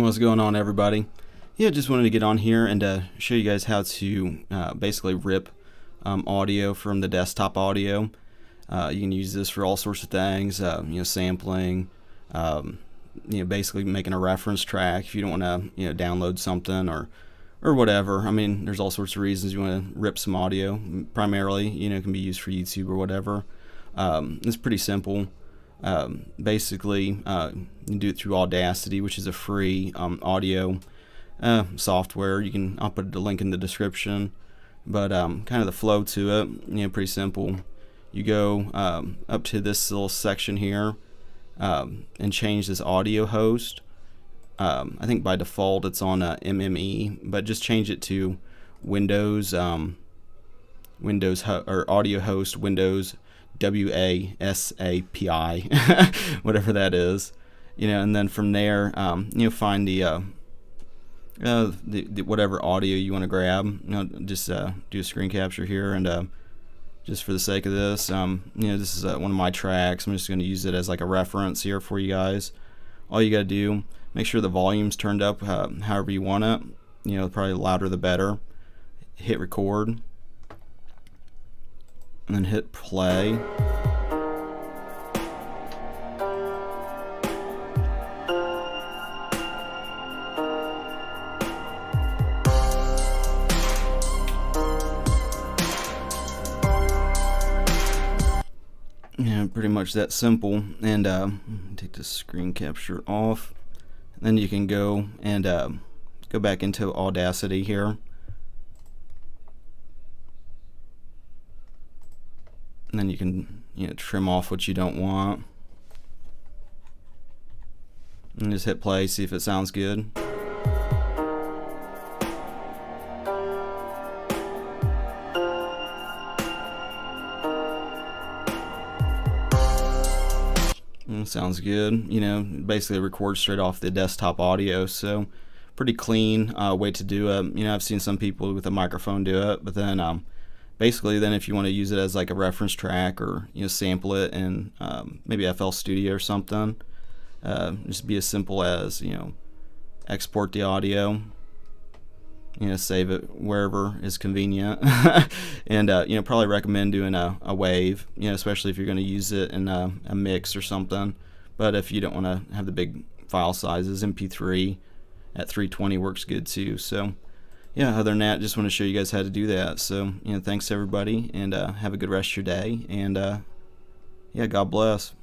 What's going on, everybody? Yeah, just wanted to get on here and show you guys how to basically rip audio from the desktop audio. You can use this for all sorts of things, sampling, basically making a reference track if you don't want to, download something or whatever. I mean, there's all sorts of reasons you want to rip some audio. Primarily, it can be used for YouTube or whatever. It's pretty simple. Basically, you can do it through Audacity, which is a free audio software. I'll put the link in the description, but kind of the flow to it, pretty simple. You go up to this little section here and change this audio host. I think by default it's on MME, but just change it to Windows or audio host Windows WASAPI, whatever that is, and then from there, find the whatever audio you want to grab. Just do a screen capture here, and just for the sake of this, this is one of my tracks. I'm just going to use it as like a reference here for you guys. All you got to do, make sure the volume's turned up however you want it. Probably the louder the better. Hit record. And then hit play. Pretty much that simple. And take the screen capture off. And then you can go and go back into Audacity here. And then you can trim off what you don't want, and just hit play, see if it sounds good. Sounds good. Basically records straight off the desktop audio, so pretty clean way to do it. I've seen some people with a microphone do it, but then basically, then if you want to use it as like a reference track or sample it in maybe FL Studio or something, just be as simple as export the audio, save it wherever is convenient, and probably recommend doing a wave, especially if you're going to use it in a mix or something. But if you don't want to have the big file sizes, MP3 at 320 works good too. So. Yeah, other than that, just want to show you guys how to do that. So, thanks everybody, and have a good rest of your day, and yeah, God bless.